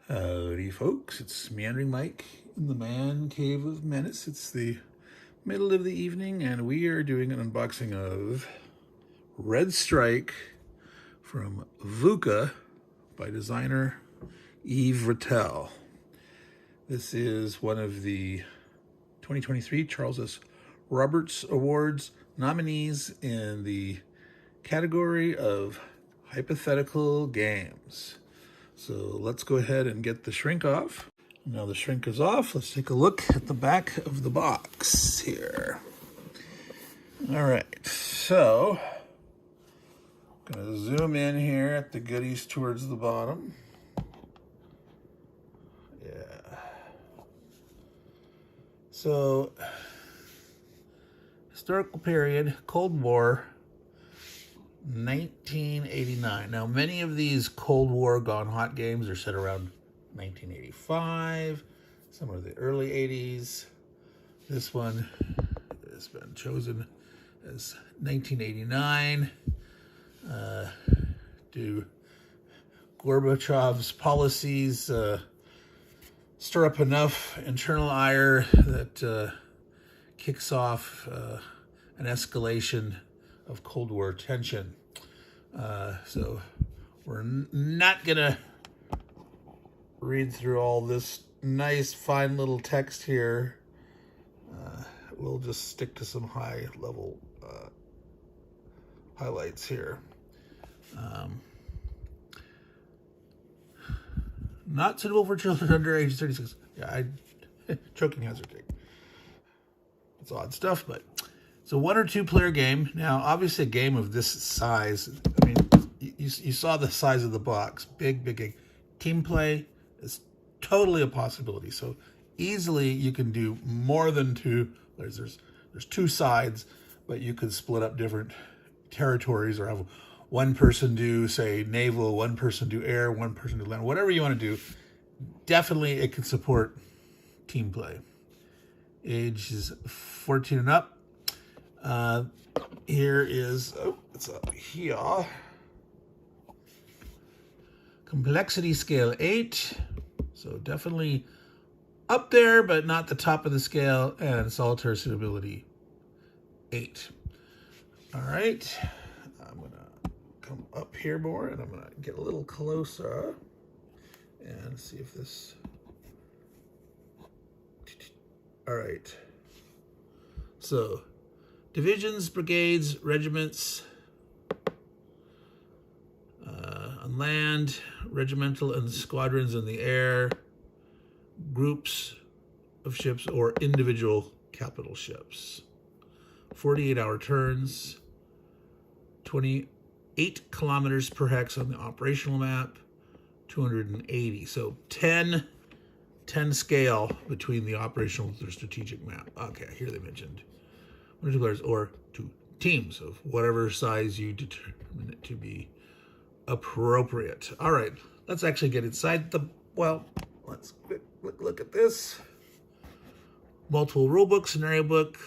Howdy folks, it's Meandering Mike in the Man Cave of Menace. It's the middle of the evening and we are doing an unboxing of Red Strike from VUCA by designer Yves Rettel. This is one of the 2023 Charles S. Roberts Awards nominees in the category of Hypothetical Games. So let's go ahead and get the shrink off. Now the shrink is off. Let's take a look at the back of the box here. All right, so I'm gonna zoom in here at the goodies towards the bottom. Yeah. So, historical period, Cold War, 1989. Now, many of these Cold War Gone Hot games are set around 1985. Some are the early 80s. This one has been chosen as 1989. Do Gorbachev's policies stir up enough internal ire that kicks off an escalation of Cold War tension. So we're not gonna read through all this nice fine little text here. We'll just stick to some high level highlights here. Not suitable for children under age 36. Yeah, choking hazard. It's odd stuff, but it's a 1 or 2 player game. Now, obviously a game of this size, I mean, you saw the size of the box, big. Team play is totally a possibility. So easily you can do more than 2 players. There's 2 sides, but you could split up different territories or have one person do, say, naval, one person do air, one person do land, whatever you want to do. Definitely it can support team play. Age is 14 and up. Here is, it's up here. Complexity scale 8. So definitely up there, but not the top of the scale. And solitaire suitability 8. All right. I'm going to come up here more and I'm going to get a little closer and see if this. All right. So, divisions, brigades, regiments, on land, regimental and squadrons in the air, groups of ships or individual capital ships. 48-hour turns, 28 kilometers per hex on the operational map, 280. So 10 scale between the operational and the strategic map. Okay, here they mentioned 1 or 2 players or 2 teams of whatever size you determine it to be appropriate. All right, let's actually get inside the, well, let's look at this. Multiple rule book, scenario book,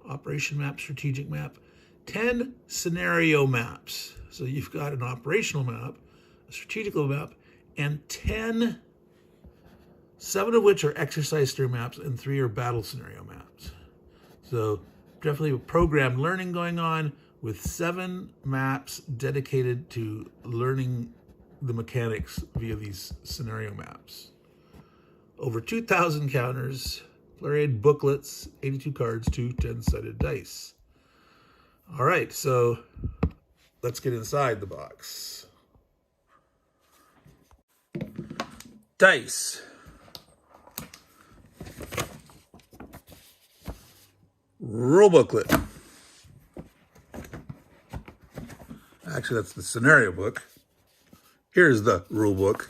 operation map, strategic map, 10 scenario maps. So you've got an operational map, a strategical map, and 10, 7 of which are exercise scenario maps and 3 are battle scenario maps. So definitely a programmed learning going on with 7 maps dedicated to learning the mechanics via these scenario maps. Over 2,000 counters, player aid booklets, 82 cards, 2 10-sided dice. All right, so let's get inside the box. Dice. Rule booklet. Actually, that's the scenario book. Here's the rule book.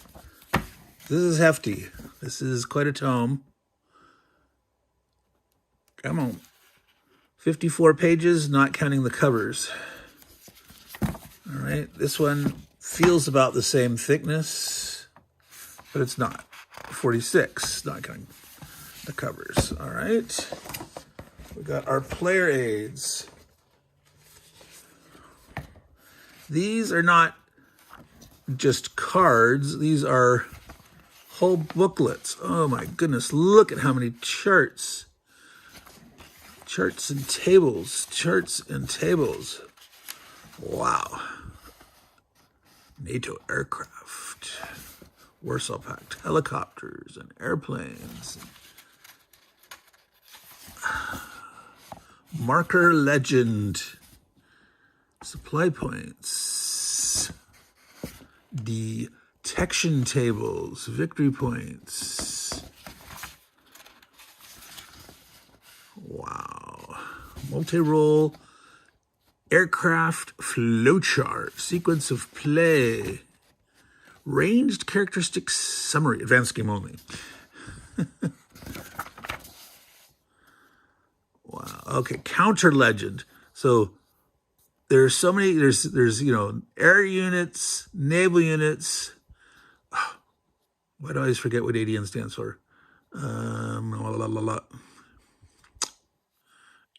This is hefty. This is quite a tome. Come on. 54 pages, not counting the covers. All right, this one feels about the same thickness, but it's not. 46, not counting the covers. All right. We got our player aids. These are not just cards. These are whole booklets. Oh my goodness, look at how many charts. Charts and tables, charts and tables. Wow. NATO aircraft, Warsaw Pact, helicopters and airplanes. Marker legend, supply points, detection tables, victory points. Wow. Multi-role aircraft flowchart, sequence of play, ranged characteristics summary, advanced game only. Wow. Okay, counter legend. So there's so many. There's air units, naval units. Why do I always forget what ADN stands for?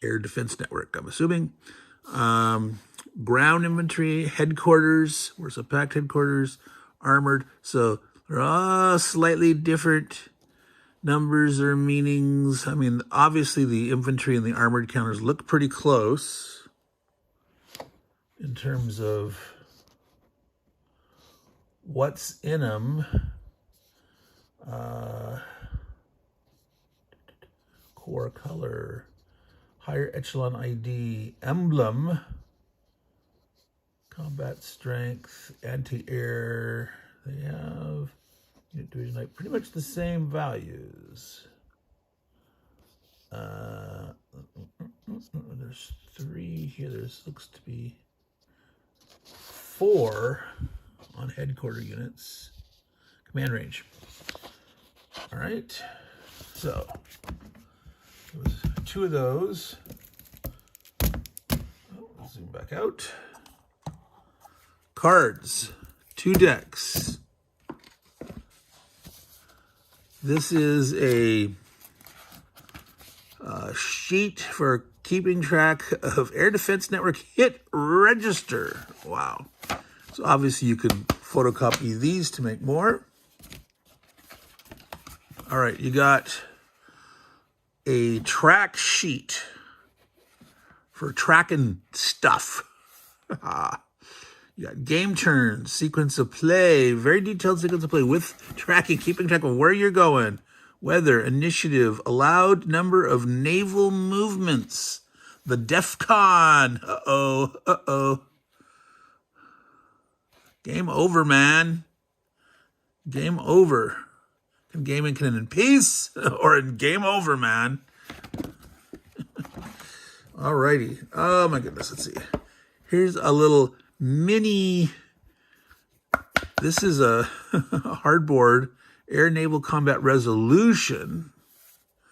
Air Defense Network, I'm assuming. Ground infantry, headquarters, Warsaw Pact headquarters, armored. So they're all slightly different numbers or meanings. I mean, obviously the infantry and the armored counters look pretty close in terms of what's in them. Core color, higher echelon ID, emblem, combat strength, anti-air. They have unit division type, pretty much the same values. There's 3 here. There's looks to be 4 on headquarter units. Command range. All right. So there was 2 of those. Oh, zoom back out. Cards, 2 decks. This is a sheet for keeping track of Air Defense Network hit register. Wow. So obviously you could photocopy these to make more. All right, you got a track sheet for tracking stuff. You got game turns, sequence of play, very detailed sequence of play with tracking, keeping track of where you're going, weather, initiative, allowed number of naval movements, the DEFCON. Uh-oh. Game over, man. Game over. Gaming can end in peace or in game over, man. Alrighty. Oh my goodness. Let's see. Here's a little mini. This is a hardboard air naval combat resolution.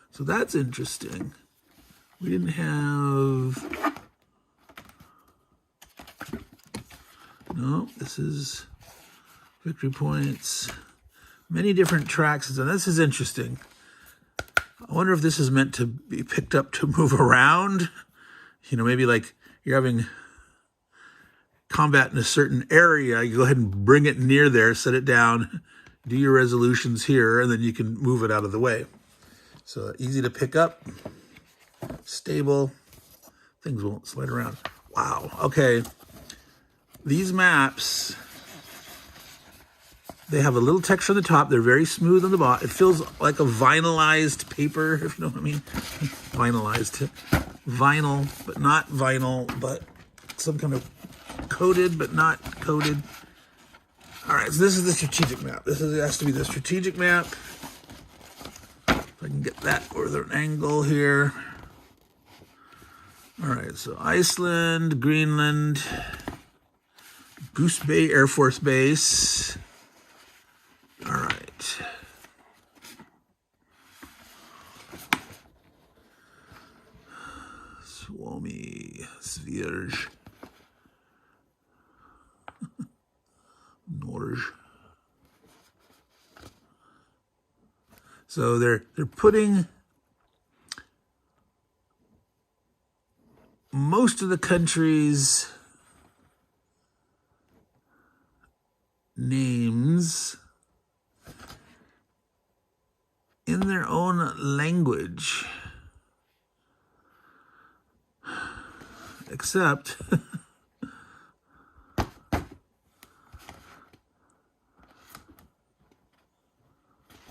So that's interesting. We didn't have. No, this is victory points. Many different tracks, and this is interesting. I wonder if this is meant to be picked up to move around. Maybe like you're having combat in a certain area, you go ahead and bring it near there, set it down, do your resolutions here, and then you can move it out of the way. So easy to pick up, stable, things won't slide around. Wow, okay. These maps, they have a little texture on the top. They're very smooth on the bottom. It feels like a vinylized paper, if you know what I mean. Vinylized. Vinyl, but not vinyl, but some kind of coated, but not coated. All right, so this is the strategic map. This has to be the strategic map. If I can get that over an angle here. All right, so Iceland, Greenland, Goose Bay Air Force Base. All right. Suomi, Sverige, Norge. So they're putting most of the countries names in their own language. Except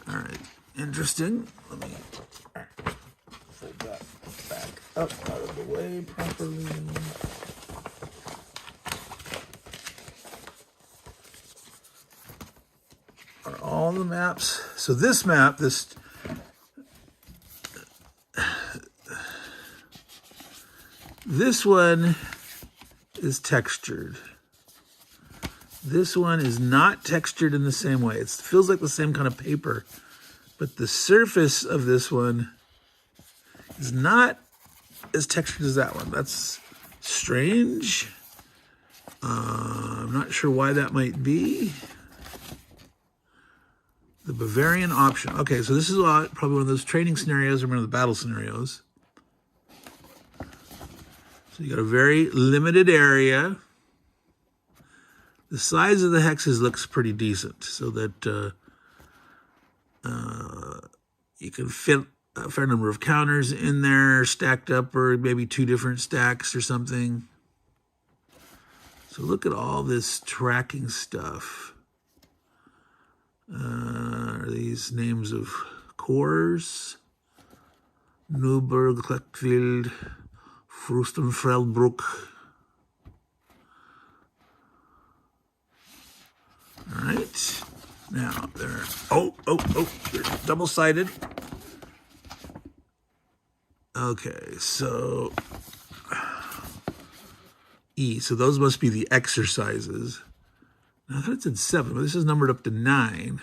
all right, interesting. Let me fold that back up out of the way properly. Are all the maps? So this map, this one is textured. This one is not textured in the same way. It feels like the same kind of paper, but the surface of this one is not as textured as that one. That's strange. I'm not sure why that might be. The Bavarian option. Okay, so this is probably one of those training scenarios or one of the battle scenarios. So you got a very limited area. The size of the hexes looks pretty decent, so that you can fit a fair number of counters in there, stacked up, or maybe two different stacks or something. So look at all this tracking stuff. Are these names of cores? Newburgh, Kleckfield, Frustenfeldbruck. All right. Now they're they're double-sided. Okay, so E. So those must be the exercises. Now I thought it said 7, but this is numbered up to 9.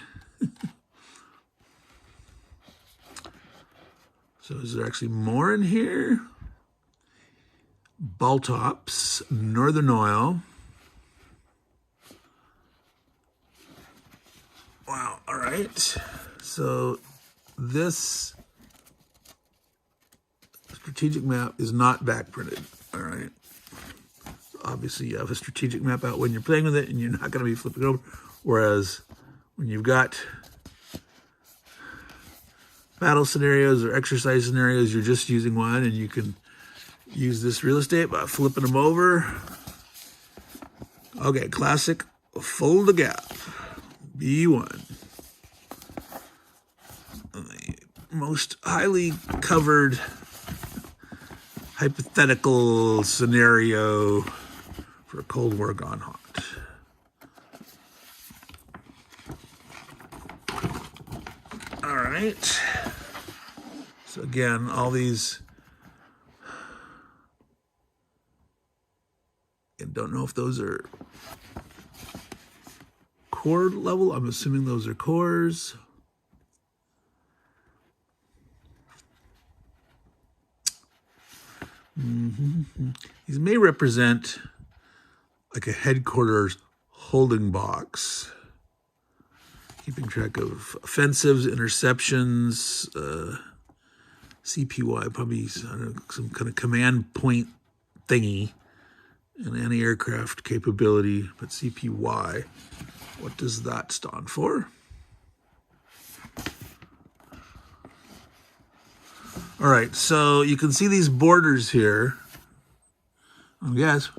So is there actually more in here? Baltops, Northern Oil. Wow, all right. So this strategic map is not backprinted, all right? So obviously you have a strategic map out when you're playing with it and you're not gonna be flipping it over. Whereas when you've got battle scenarios or exercise scenarios, you're just using one, and you can use this real estate by flipping them over. Okay, classic fold the gap. B1. The most highly covered hypothetical scenario for a Cold War gone hot. All right. So again, all these, I don't know if those are core level. I'm assuming those are cores. These may represent like a headquarters holding box, keeping track of offensives, interceptions, CPY, probably I don't know, some kind of command point thingy, and anti-aircraft capability, but CPY, what does that stand for? All right, so you can see these borders here. Yes.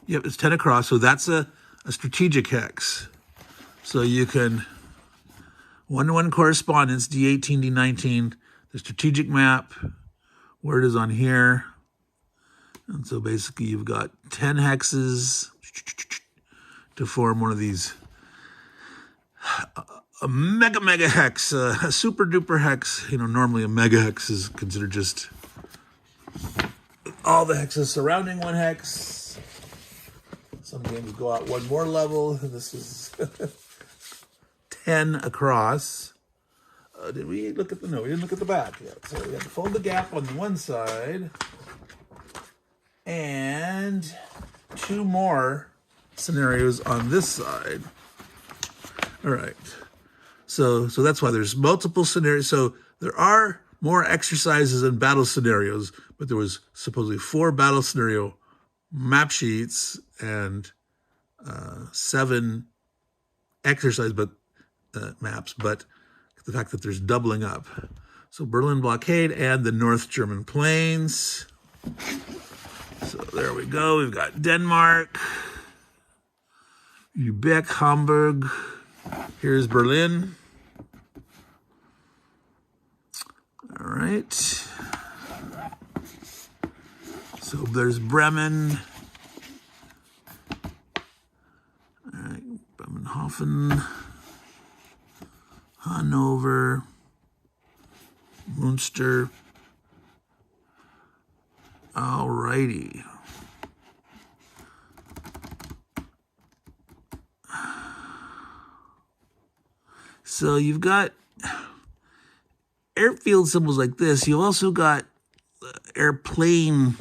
Yep, it's 10 across, so that's a strategic hex. So you can, one-to-one correspondence, D18, D19, the strategic map, where it is on here. And so basically you've got 10 hexes to form one of these, a mega hex, a super duper hex. You know, normally a mega hex is considered just all the hexes surrounding one hex. Some games go out one more level. This is 10 across. Did we look at the, no, we didn't look at the back yet. So we have to fold the gap on one side and 2 more scenarios on this side. All right. So that's why there's multiple scenarios. So there are more exercises and battle scenarios, but there was supposedly 4 battle scenario map sheets and 7 exercise maps, but the fact that there's doubling up. So Berlin blockade and the North German plains. So there we go. We've got Denmark, Lübeck, Hamburg. Here's Berlin. All right. So there's Bremen. All right, Bremenhaven, Hanover, Munster. All righty. So you've got airfield symbols like this. You also got airplane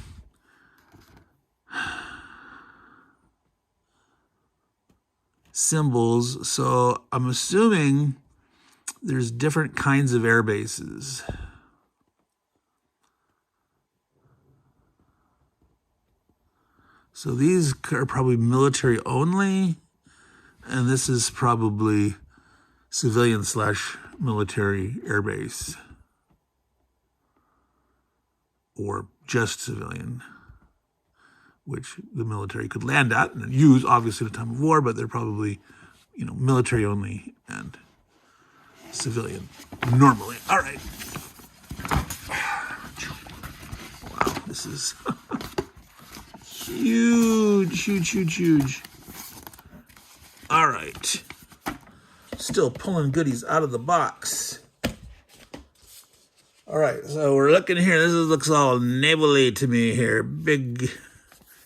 symbols. So I'm assuming there's different kinds of air bases. So these are probably military only, and this is probably civilian/military airbase, or just civilian, which the military could land at and use, obviously, at a time of war, but they're probably, military only and civilian normally. All right. Wow, this is huge. All right. Still pulling goodies out of the box. All right, so we're looking here. This looks all neighborly to me here. Big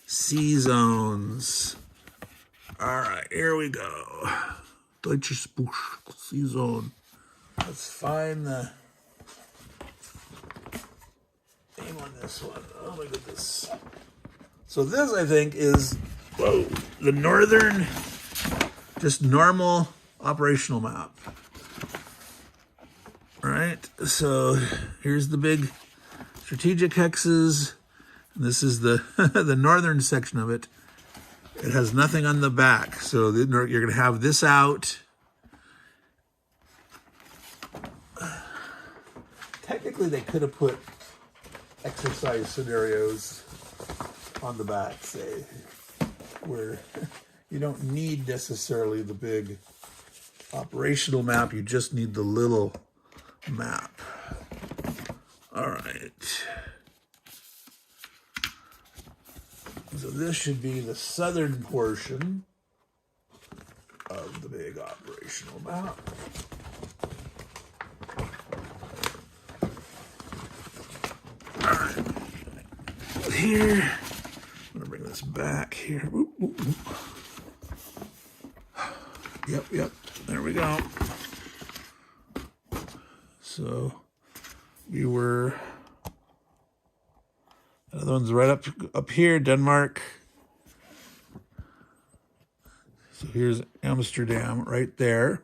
sea zones. All right, here we go. Deutsches Buch sea zone. Let's find the name on this one. Oh my goodness. So this, I think, is the northern, just normal operational map. All right, so here's the big strategic hexes. And this is the the northern section of it. It has nothing on the back, so you're going to have this out. Technically, they could have put exercise scenarios on the back, say, where you don't need necessarily the big operational map, you just need the little map. All right. So this should be the southern portion of the big operational map. All right. Here, I'm gonna bring this back here. Oop, oop, oop. Yep, there we go. So we were, another one's right up here, Denmark. So here's Amsterdam right there.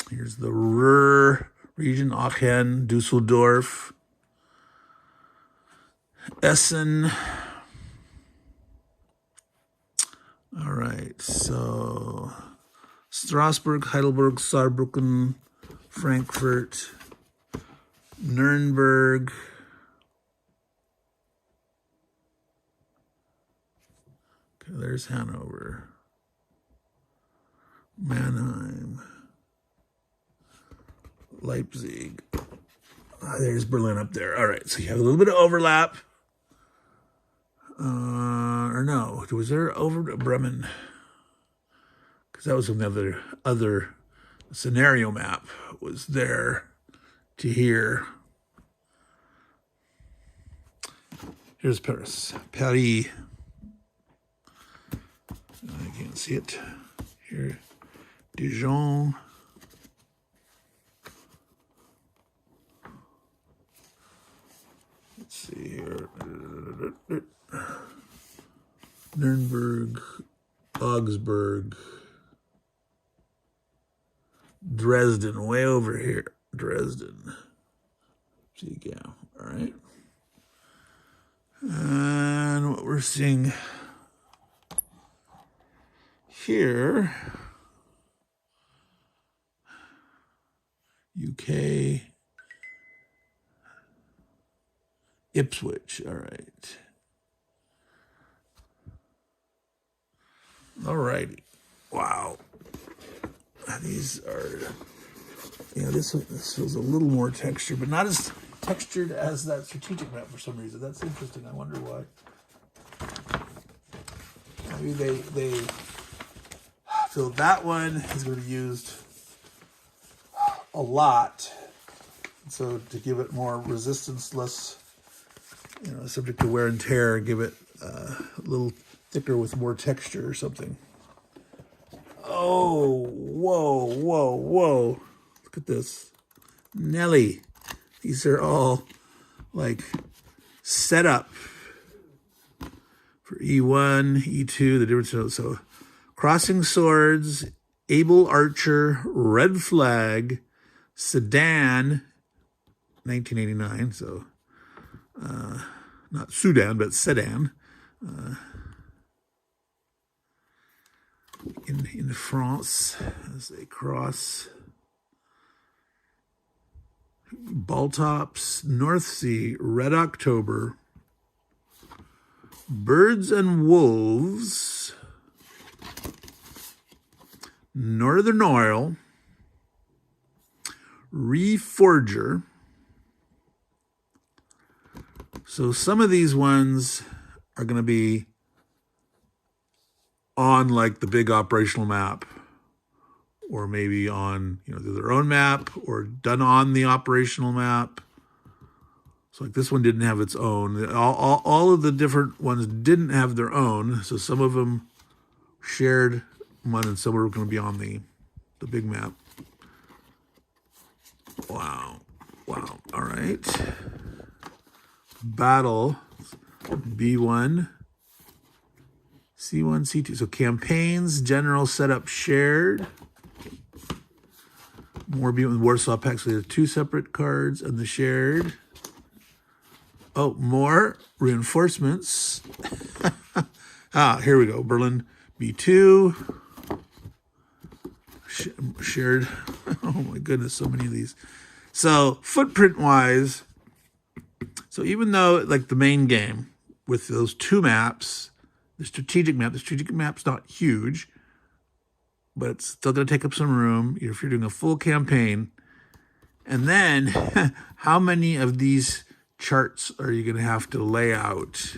Here's the Ruhr region, Aachen, Dusseldorf, Essen. All right, so Strasbourg, Heidelberg, Saarbrücken, Frankfurt, Nuremberg, okay, there's Hanover, Mannheim, Leipzig, there's Berlin up there. All right, so you have a little bit of overlap. Or no, was there over Bremen? Because that was from the other scenario map was there to here. Here's Paris. Paris. I can't see it. Here. Dijon. Let's see here. Nuremberg, Augsburg, Dresden, way over here. Dresden. See, yeah, all right. And what we're seeing here. UK. Ipswich. All right. All righty. Wow. These are, this feels a little more textured, but not as textured as that strategic map for some reason. That's interesting. I wonder why. Maybe they feel that one is going to be used a lot. So to give it more resistance, less, subject to wear and tear, give it a little thicker with more texture or something. Oh, whoa. Look at this. Nelly. These are all like set up for E1, E2, the difference. So Crossing Swords, Able Archer, Red Flag, Sedan, 1989. So not Sudan, but Sedan. In France, as they cross. Balltops, North Sea, Red October, Birds and Wolves, Northern Oil, Reforger. So some of these ones are going to be on like the big operational map, or maybe on their own map, or done on the operational map. So like this one didn't have its own. All of the different ones didn't have their own. So some of them shared one, and some were going to be on the big map. Wow. All right. Battle, B1. C1, C2. So campaigns, general setup shared. More B1 Warsaw Pact. So they have two separate cards and the shared. Oh, more reinforcements. Here we go. Berlin B2. Shared. Oh my goodness, so many of these. So footprint wise, so even though like the main game with those two maps, the strategic map's not huge, but it's still going to take up some room if you're doing a full campaign. And then how many of these charts are you going to have to lay out?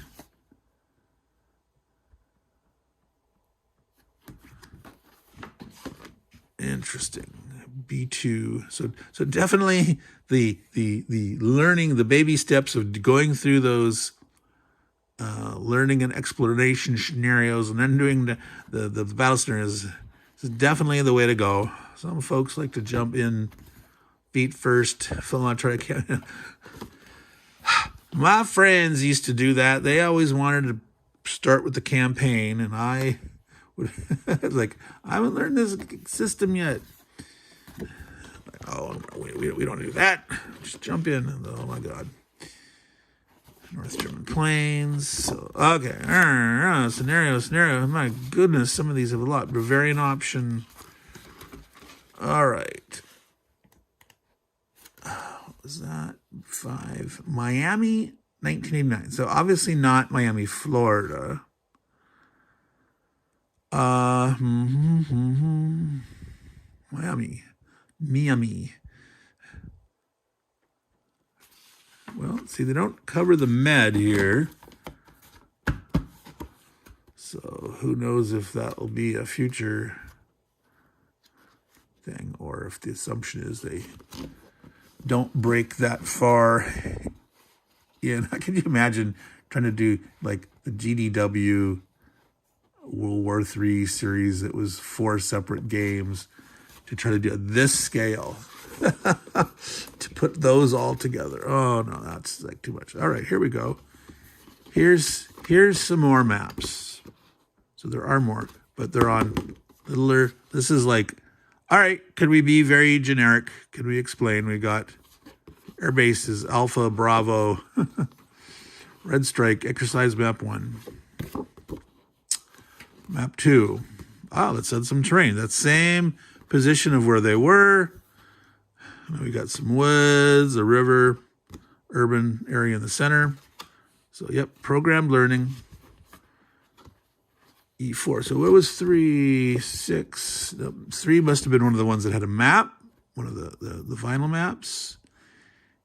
Interesting. B2. So definitely the learning, the baby steps of going through those learning and exploration scenarios, and then doing the battle scenarios is definitely the way to go. Some folks like to jump in feet first, fill out, try to. My friends used to do that. They always wanted to start with the campaign, and I would like, I haven't learned this system yet. Like, oh, we don't do that. Just jump in. Oh my God. North German plains. So, okay. Scenario. My goodness, some of these have a lot. Bavarian option. All right. What was that? 5. Miami, 1989. So obviously not Miami, Florida. Miami. Well, see, they don't cover the med here. So who knows if that will be a future thing, or if the assumption is they don't break that far in. Can you imagine trying to do like the GDW World War III series that was 4 separate games to try to do this scale? To put those all together. Oh no, that's like too much. All right, here we go. Here's some more maps. So there are more, but they're on littler. This is like, all right, could we be very generic? Could we explain? We got air bases, Alpha, Bravo, Red Strike, exercise map 1. Map 2, let's add some terrain. That same position of where they were. Now we got some woods, a river, urban area in the center. So, yep, programmed learning. E4. So what was 3, 6? No, 3 must have been one of the ones that had a map, one of the vinyl maps.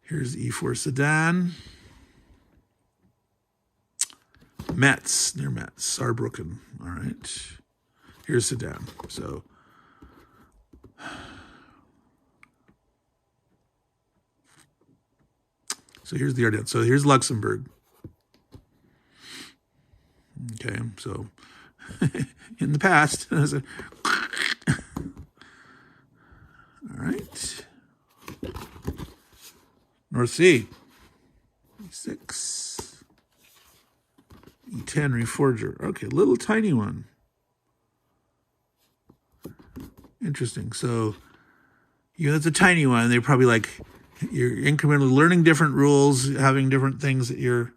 Here's E4 Sedan. Metz, near Metz, Saarbrücken. All right. Here's Sedan. So here's the Ardennes. So here's Luxembourg. Okay, so in the past. All right. North Sea. E6. E10 Reforger. Okay, little tiny one. Interesting. So, that's a tiny one. They're probably like you're incrementally learning different rules, having different things that you're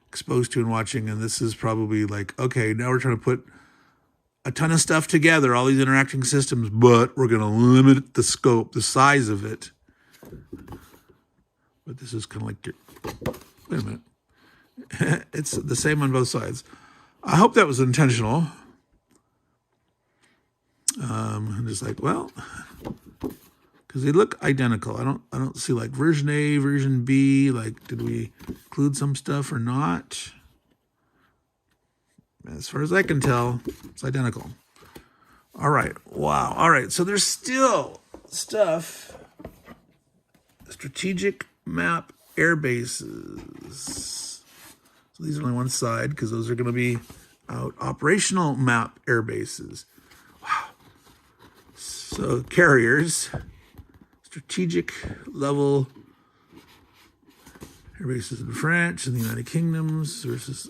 exposed to and watching. And this is probably like, okay, now we're trying to put a ton of stuff together, all these interacting systems, but we're going to limit the scope, the size of it. But this is kind of like, wait a minute. It's the same on both sides. I hope that was intentional. I'm just like, well, because they look identical. I don't see like version A, version B. Like, did we include some stuff or not? As far as I can tell, it's identical. All right. Wow. All right. So there's still stuff. Strategic map air bases. So these are only one side because those are going to be out. Operational map air bases. Wow. So carriers. Strategic level air bases in France and the United Kingdoms versus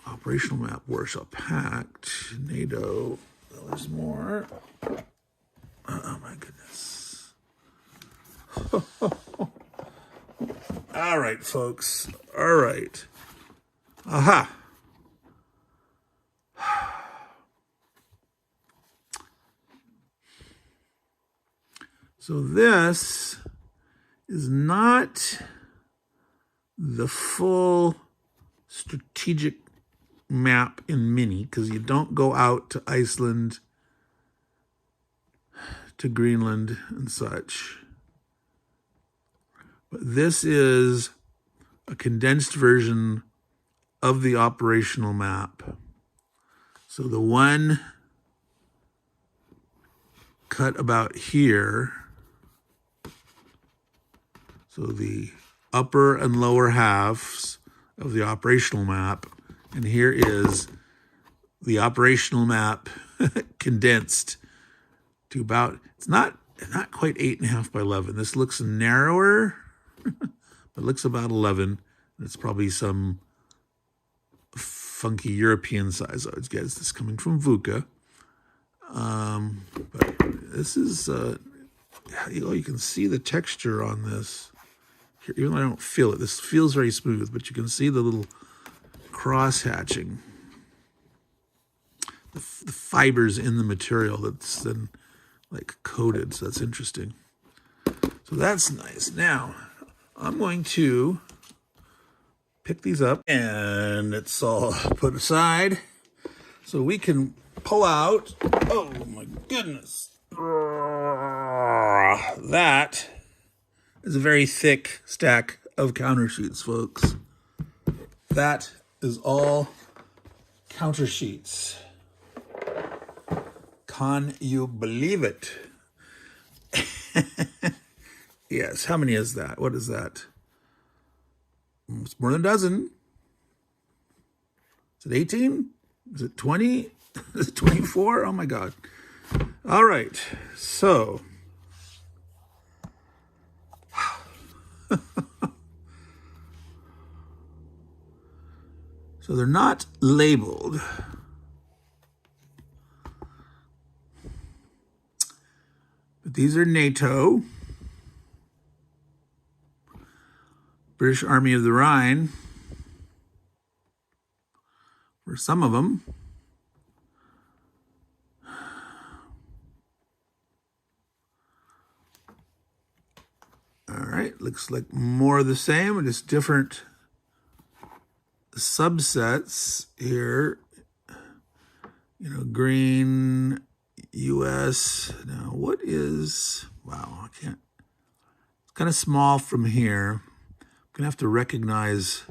operational map Warsaw Pact, NATO. Oh, there's more. Oh my goodness. All right, folks. All right. Aha. So this is not the full strategic map in Mini because you don't go out to Iceland, to Greenland and such. But this is a condensed version of the operational map. So the one cut about here, so the upper and lower halves of the operational map, and here is the operational map condensed to about, it's not quite 8.5 by 11. This looks narrower, but looks about 11. It's probably some funky European size. I would guess this is coming from VUCA. But this is, you can see the texture on this. Here, even though I don't feel it, this feels very smooth, but you can see the little cross hatching. The fibers in the material that's then like coated, so that's interesting. So that's nice. Now, I'm going to pick these up and it's all put aside so we can pull out, oh my goodness. That is a very thick stack of counter sheets, folks. That is all counter sheets. Can you believe it? Yes, how many is that? What is that? It's more than a dozen. Is it 18? Is it 20? Is it 24? Oh my God. All right, so. So they're not labeled. But these are NATO, British Army of the Rhine, for some of them. looks like more of the same, just different subsets here. You know, green, US. Now, what is, wow, I can't, it's kind of small from here. I'm gonna have to recognize,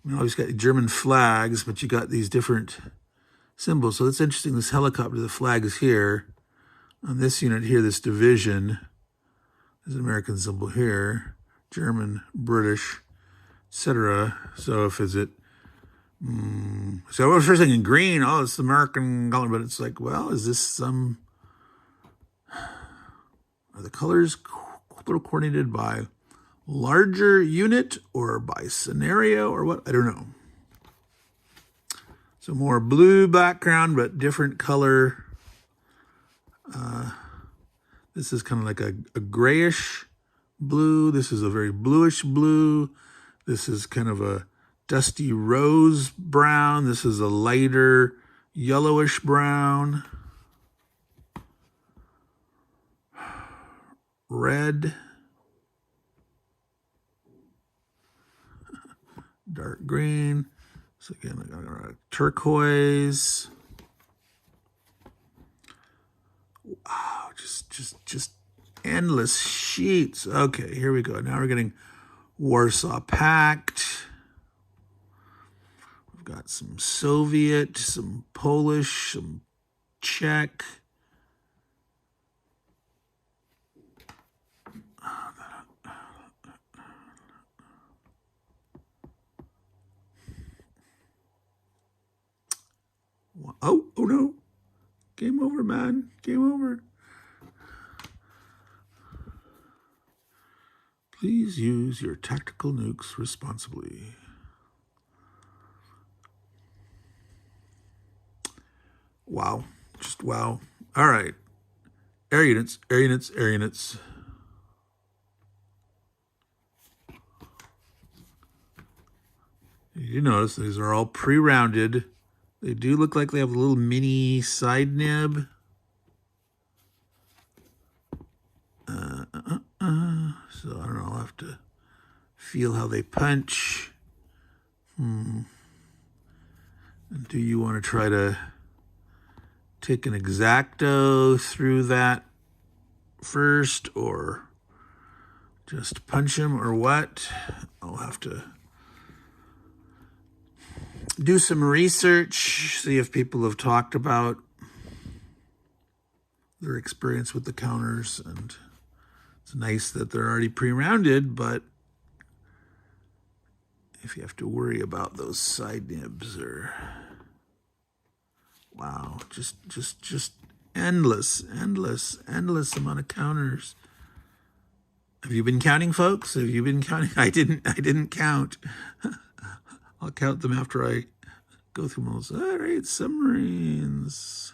you know, you've got German flags, but you got these different symbols. So it's interesting, this helicopter, the flag is here. On this unit here, this division, there's an American symbol here, German, British, etc. So if is it, so I was first thinking green, oh, it's the American color, but it's like, well, is this some, are the colors coordinated by larger unit or by scenario or what? I don't know. So more blue background, but different color. This is kind of like a grayish blue. This is a very bluish blue. This is kind of a dusty rose brown. This is a lighter yellowish brown. Red. Dark green. So again, I got turquoise. Wow, just endless sheets. Okay, here we go. Now we're getting Warsaw Pact. We've got some Soviet, some Polish, some Czech. Oh no. Game over, man. Game over. Please use your tactical nukes responsibly. Wow. Just wow. All right. Air units, air units, air units. You notice these are all pre-rounded. They do look like they have a little mini side nib. So I don't know, I'll have to feel how they punch. And do you want to try to take an X-Acto through that first or just punch him or what? I'll have to do some research, see if people have talked about their experience with the counters, and it's nice that they're already pre-rounded, but if you have to worry about those side nibs or, wow, just endless amount of counters. Have you been counting, folks? Have you been counting? I didn't count. I'll count them after I go through most. All right, submarines.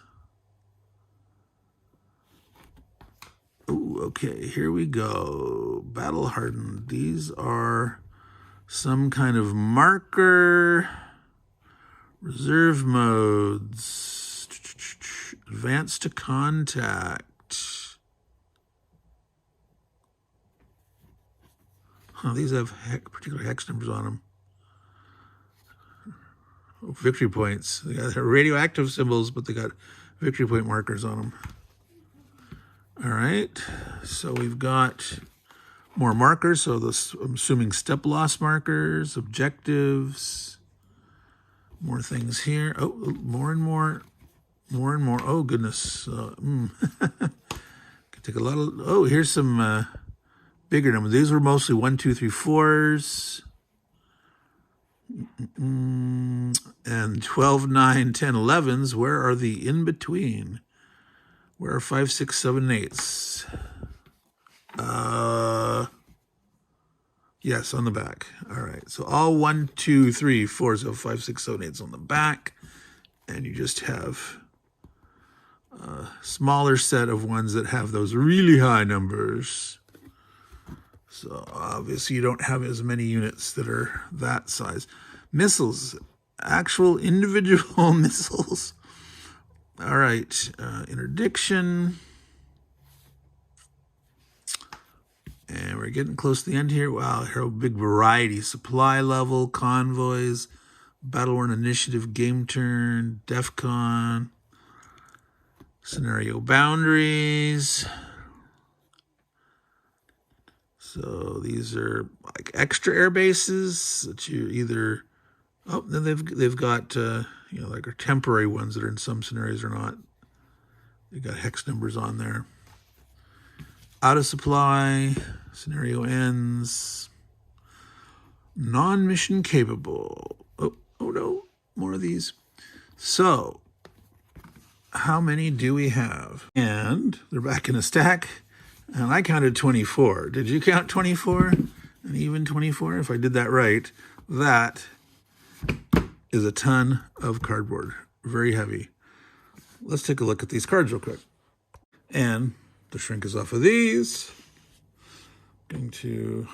Oh, okay, here we go. Battle hardened. These are some kind of marker. Reserve modes. Advance to contact. Oh, these have particular hex numbers on them. Victory points. They got radioactive symbols, but they got victory point markers on them. All right, so we've got more markers. So this, I'm assuming step loss markers, objectives, more things here. Oh, more and more. Oh goodness. Could take a lot of. Oh, here's some bigger numbers. These were mostly 1, 2, 3, 4s. And 12, 9, 10, 11s. Where are the in between? Where are 5, 6, 7, 8s? Yes, on the back. All right. So all 1, 2, 3, 4, so 5, 6, 7, 8s on the back. And you just have a smaller set of ones that have those really high numbers. So obviously you don't have as many units that are that size. Missiles, actual individual missiles. All right, interdiction. And we're getting close to the end here. Wow, here a big variety. Supply level, convoys, battle-worn initiative, game turn, DEFCON, scenario boundaries. So these are like extra air bases that you either, oh, then they've got like temporary ones that are in some scenarios or not. They got hex numbers on there. Out of supply, scenario ends. Non-mission capable. Oh no, more of these. So, how many do we have? And they're back in a stack, and I counted 24. Did you count 24? And even 24? If I did that right, that is a ton of cardboard. Very heavy. Let's take a look at these cards real quick. And the shrink is off of these. Going to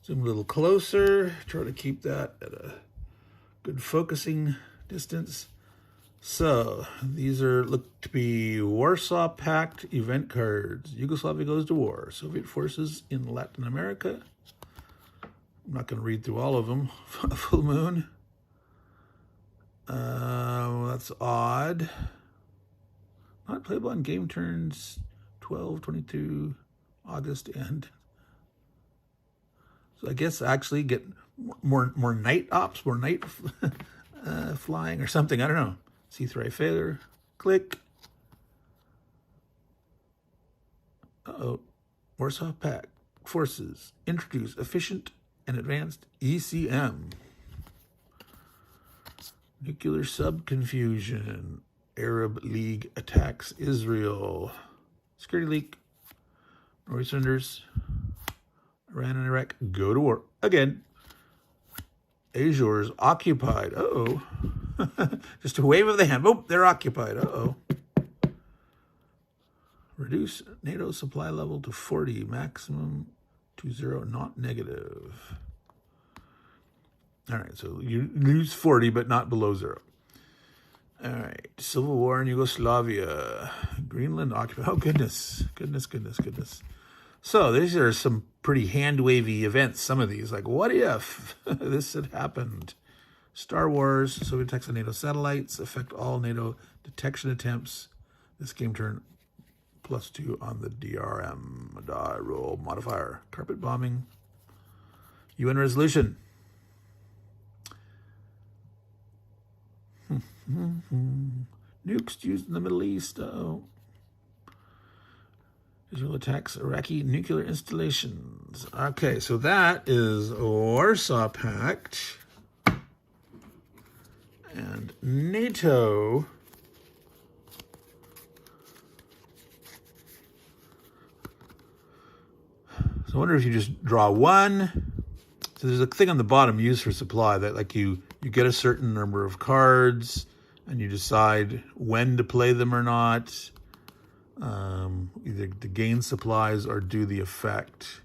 zoom a little closer, try to keep that at a good focusing distance. So these look to be Warsaw Pact event cards. Yugoslavia goes to war. Soviet forces in Latin America. I'm not going to read through all of them. Full moon. That's odd. Not playable on game turns 12, 22, August, and so I guess actually get more night ops, more night flying or something. I don't know. C3 failure. Click. Warsaw Pact forces introduce efficient and advanced ECM. Nuclear sub-confusion. Arab League attacks Israel. Security leak. Northerners. Iran and Iraq go to war again. Azores occupied. Uh-oh. Just a wave of the hand. Oh, they're occupied. Uh-oh. Reduce NATO supply level to 40. Maximum to 0, not negative. All right, so you lose 40, but not below 0. All right, Civil War in Yugoslavia. Greenland occupied. Oh, goodness. So these are some pretty hand-wavy events, some of these. Like, what if this had happened? Star Wars, Soviet attacks on NATO satellites, affect all NATO detection attempts. This game turn +2 on the DRM. Die roll modifier. Carpet bombing. UN resolution. Nukes used in the Middle East. Uh-oh. Israel attacks Iraqi nuclear installations. Okay, so that is Warsaw Pact. And NATO. So I wonder if you just draw one. So there's a thing on the bottom used for supply that like you get a certain number of cards and you decide when to play them or not. Either to gain supplies or do the effect.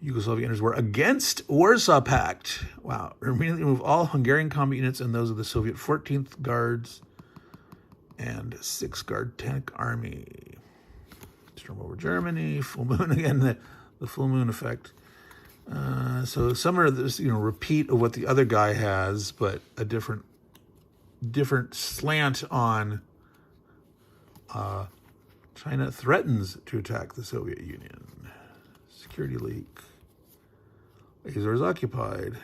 Yugoslavia enters war against Warsaw Pact. Wow. Immediately remove all Hungarian combat units and those of the Soviet 14th Guards and 6th Guard Tank Army. Storm over Germany. Full moon again. The full moon effect. So some are this, repeat of what the other guy has, but a different slant on China threatens to attack the Soviet Union. Security leak. Azores occupied.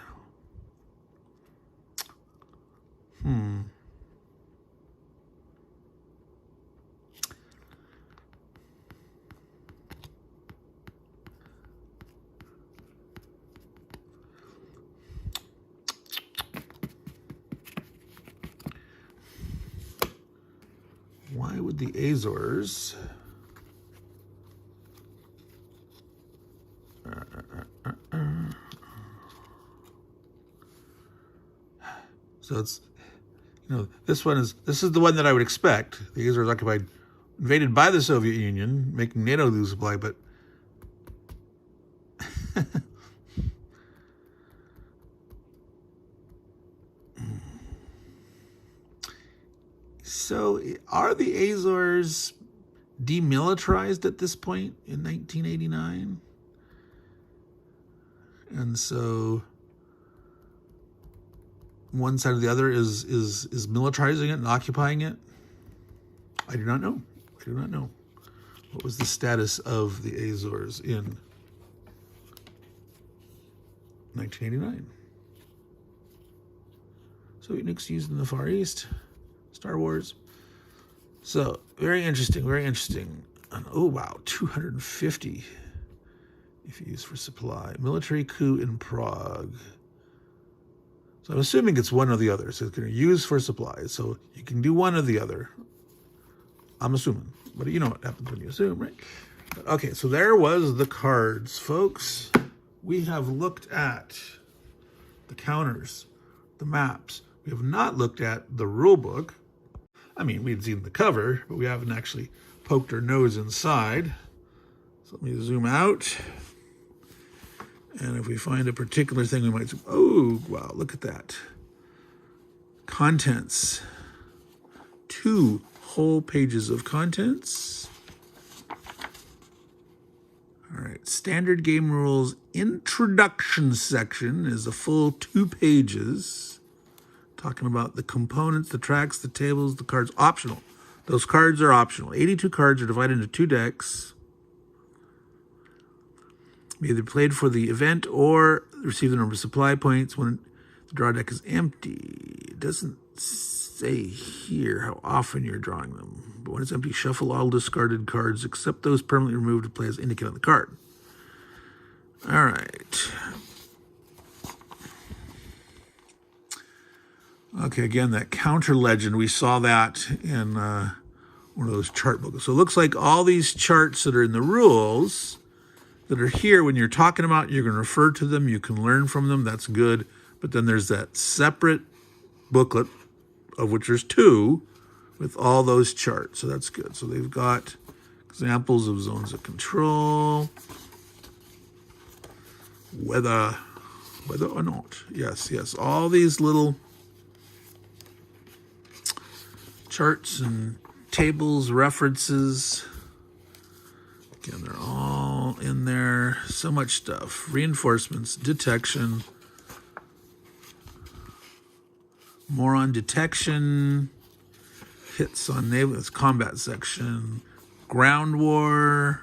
Why would the Azores... So it's, this is the one that I would expect. The Azores occupied, invaded by the Soviet Union, making NATO lose supply, but so are the Azores demilitarized at this point in 1989. And so one side or the other is militarizing it and occupying it. I do not know. I do not know. What was the status of the Azores in 1989? Soviet nukes used in the Far East. Star Wars. So, very interesting, very interesting. And, oh, wow, 250 if used for supply. Military coup in Prague. So I'm assuming it's one or the other. So it's going to use for supply. So you can do one or the other. I'm assuming. But you know what happens when you assume, right? But, okay, so there was the cards, folks. We have looked at the counters, the maps. We have not looked at the rule book. I mean, we'd seen the cover, but we haven't actually poked our nose inside. So let me zoom out. And if we find a particular thing, we might zoom. Oh, wow, look at that. Contents. 2 whole pages of contents. All right, standard game rules introduction section is a full 2 pages. Talking about the components, the tracks, the tables, the cards, optional. Those cards are optional. 82 cards are divided into 2 decks. Either played for the event or receive the number of supply points when the draw deck is empty. It doesn't say here how often you're drawing them. But when it's empty, shuffle all discarded cards except those permanently removed to play as indicated on the card. All right. Okay, again, that counter legend, we saw that in one of those chart books. So it looks like all these charts that are in the rules that are here, when you're talking about, you're going to refer to them, you can learn from them, that's good. But then there's that separate booklet, of which there's 2, with all those charts. So that's good. So they've got examples of zones of control, whether or not. Yes, all these little charts and tables, references. Again, they're all in there. So much stuff. Reinforcements, detection. More on detection. Hits on naval. That's combat section. Ground war.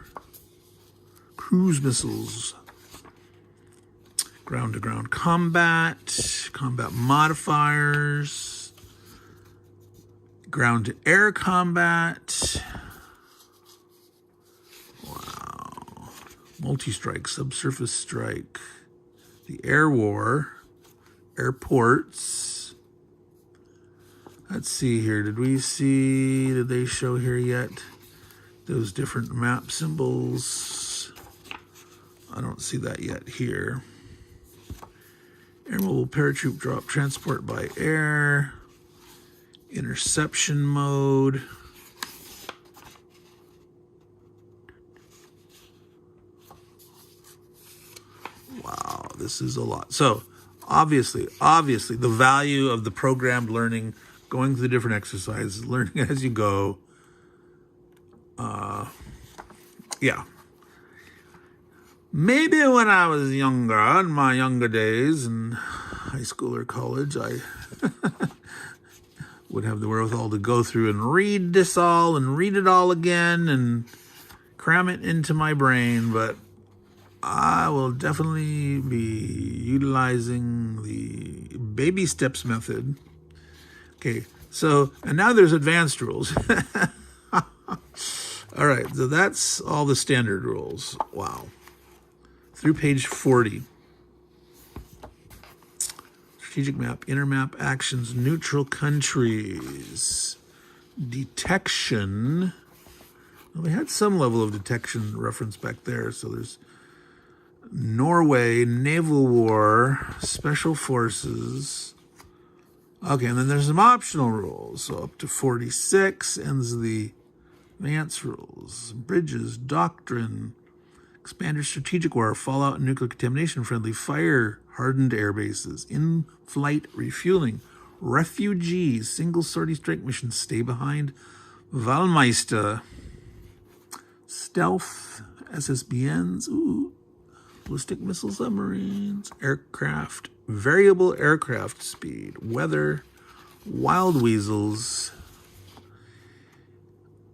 Cruise missiles. Ground-to-ground combat. Combat modifiers. Ground-to-air combat. Wow. Multi-strike, subsurface strike. The air war. Airports. Let's see here. Did they show here yet? Those different map symbols. I don't see that yet here. Air mobile paratroop drop, transport by air. Interception mode. Wow, this is a lot. So obviously, the value of the programmed learning, going through different exercises, learning as you go. Yeah. Maybe when I was younger, in my younger days, in high school or college, I would have the wherewithal to go through and read this all and read it all again and cram it into my brain, but I will definitely be utilizing the baby steps method. Okay, so, and now there's advanced rules. All right, so that's all the standard rules. Wow. Through page 40. Strategic map, inner map, actions, neutral countries, detection. Well, we had some level of detection reference back there. So there's Norway, naval war, special forces. Okay, and then there's some optional rules. So up to 46 ends the advanced rules. Bridges, doctrine, expander, strategic war, fallout and nuclear contamination friendly, fire, hardened air bases, in-flight refueling, refugees, single sortie strike mission, stay behind, Valmeister, stealth, SSBNs, ooh, ballistic missile submarines, aircraft, variable aircraft speed, weather, wild weasels,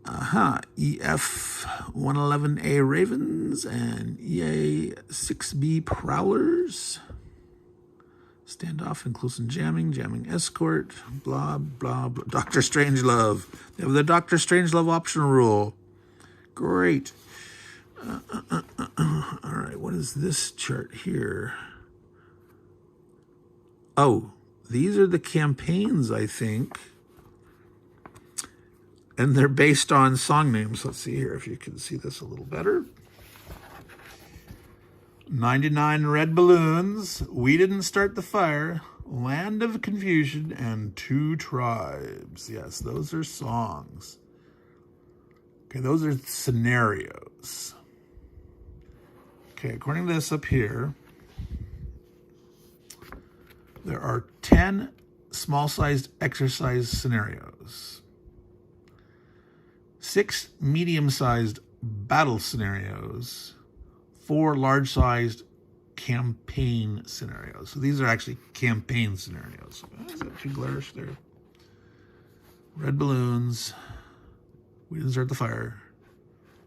EF-111A Ravens and EA-6B Prowlers, standoff and close and jamming escort, blah, blah, blah. Dr. Strangelove. They have the Dr. Strangelove optional rule. Great. All right, what is this chart here? Oh, these are the campaigns, I think. And they're based on song names. Let's see here if you can see this a little better. 99 Red Balloons, We Didn't Start the Fire, Land of Confusion, and Two Tribes. Yes, those are songs. Okay, those are scenarios. Okay, according to this up here, there are 10 small-sized exercise scenarios, 6 medium-sized battle scenarios, 4 large-sized campaign scenarios. So these are actually campaign scenarios. Is that too glarish there? Red Balloons, We Didn't Start the Fire,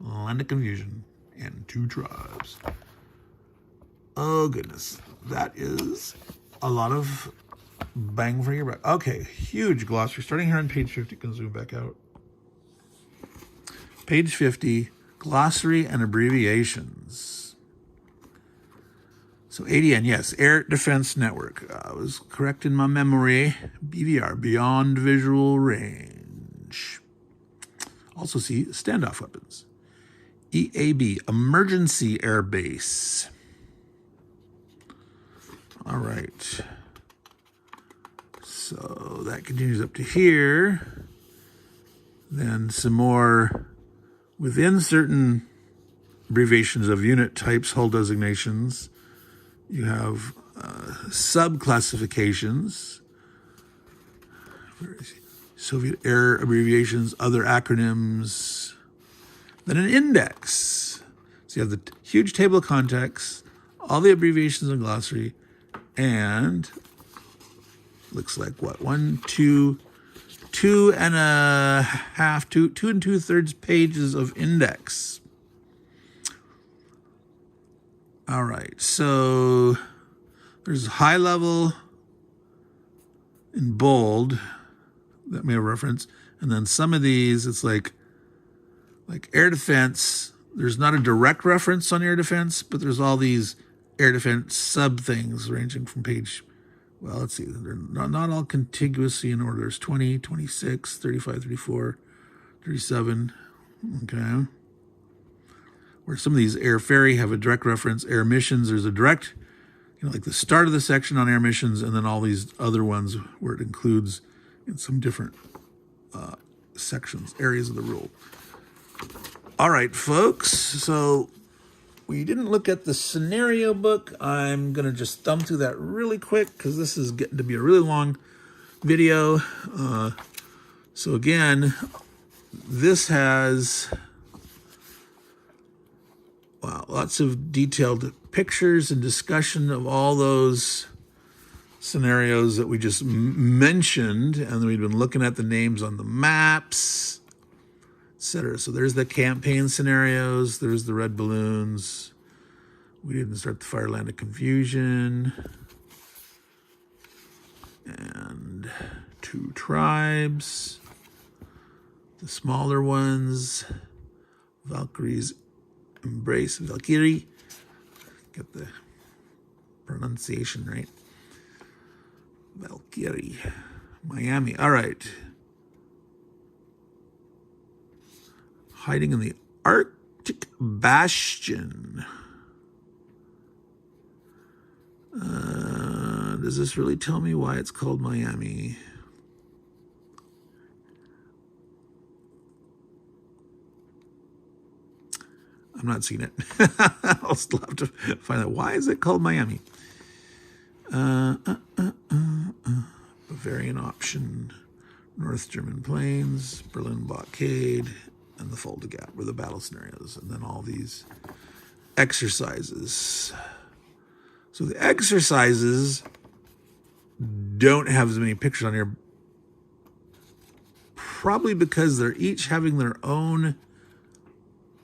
Land of Confusion, and Two Tribes. Oh, goodness. That is a lot of bang for your buck. Okay, huge glossary. Starting here on page 50, can zoom back out. Page 50, glossary and abbreviations. So ADN, yes, Air Defense Network. I was correct in my memory. BVR, Beyond Visual Range. Also see standoff weapons. EAB, Emergency Air Base. All right. So that continues up to here. Then some more within certain abbreviations of unit types, hull designations. You have sub-classifications, Soviet air abbreviations, other acronyms, then an index. So you have the huge table of contents, all the abbreviations and glossary, and looks like what? 2 and 2.2 pages of index. All right, so there's high level in bold that may have reference, and then some of these it's like air defense. There's not a direct reference on air defense, but there's all these air defense sub things ranging from page. Well, let's see. They're not all contiguously in order. There's 20, 26, 35, 34, 37. Okay. Where some of these air ferry have a direct reference. Air missions, there's a direct, like the start of the section on air missions, and then all these other ones where it includes in some different sections, areas of the rule. All right, folks. So we didn't look at the scenario book. I'm going to just thumb through that really quick because this is getting to be a really long video. So again, this has lots of detailed pictures and discussion of all those scenarios that we just mentioned, and we've been looking at the names on the maps, etc. So there's the campaign scenarios, there's the red balloons, we didn't start the fire, land of confusion, and two tribes, the smaller ones, Valkyrie's embrace, Valkyrie, get the pronunciation right, Valkyrie, Miami. All right. Hiding in the Arctic Bastion. Does this really tell me why it's called Miami? I'm not seeing it. I'll still have to find out. Why is it called Miami? Bavarian option. North German plains. Berlin blockade. and the fold a gap, or the battle scenarios, and then all these exercises. So the exercises don't have as many pictures on here, probably because they're each having their own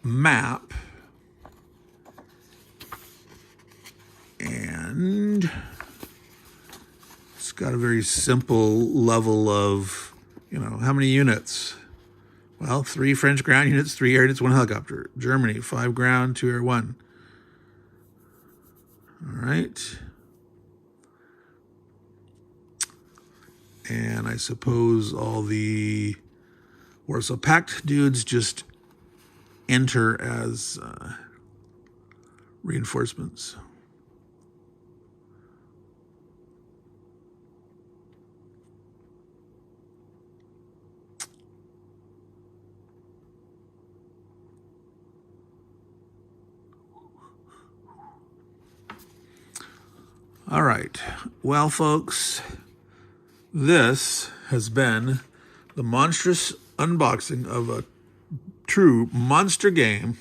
map. And it's got a very simple level of, how many units? Well, 3 French ground units, 3 air units, 1 helicopter. Germany, 5 ground, 2 air, 1. All right. And I suppose all the Warsaw Pact dudes just enter as reinforcements. All right. Well, folks, this has been the monstrous unboxing of a true monster game.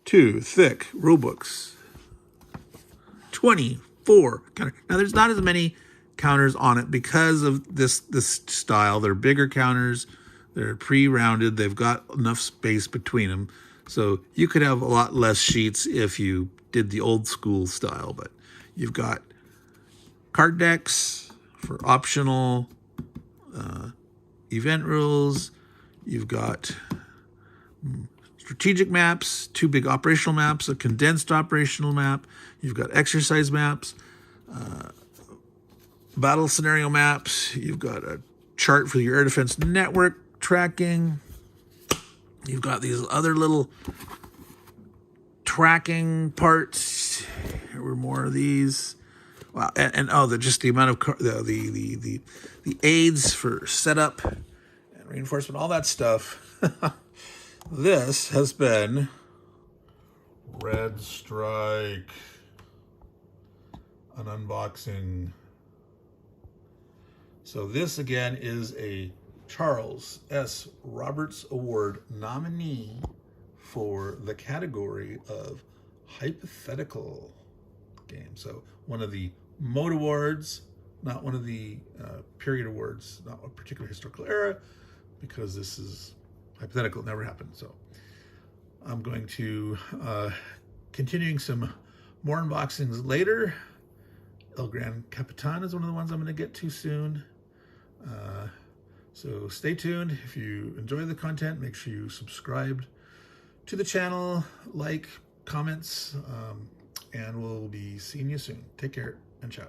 2 thick rulebooks. 24 counters. Now, there's not as many counters on it because of this style. They're bigger counters. They're pre-rounded. They've got enough space between them. So you could have a lot less sheets if you did the old school style, but you've got card decks for optional event rules. You've got strategic maps, 2 big operational maps, a condensed operational map. You've got exercise maps, battle scenario maps. You've got a chart for your air defense network tracking. You've got these other little tracking parts. There were more of these. Wow, just the amount of the aids for setup and reinforcement, all that stuff. This has been Red Strike, an unboxing. So this again is a Charles S. Roberts Award nominee for the category of Hypothetical Game. So one of the mode awards, not one of the period awards, not a particular historical era, because this is hypothetical, it never happened. So I'm going to continuing some more unboxings later. El Gran Capitan is one of the ones I'm going to get to soon. So stay tuned. If you enjoy the content, make sure you subscribe to the channel, like, comments, and we'll be seeing you soon. Take care and ciao.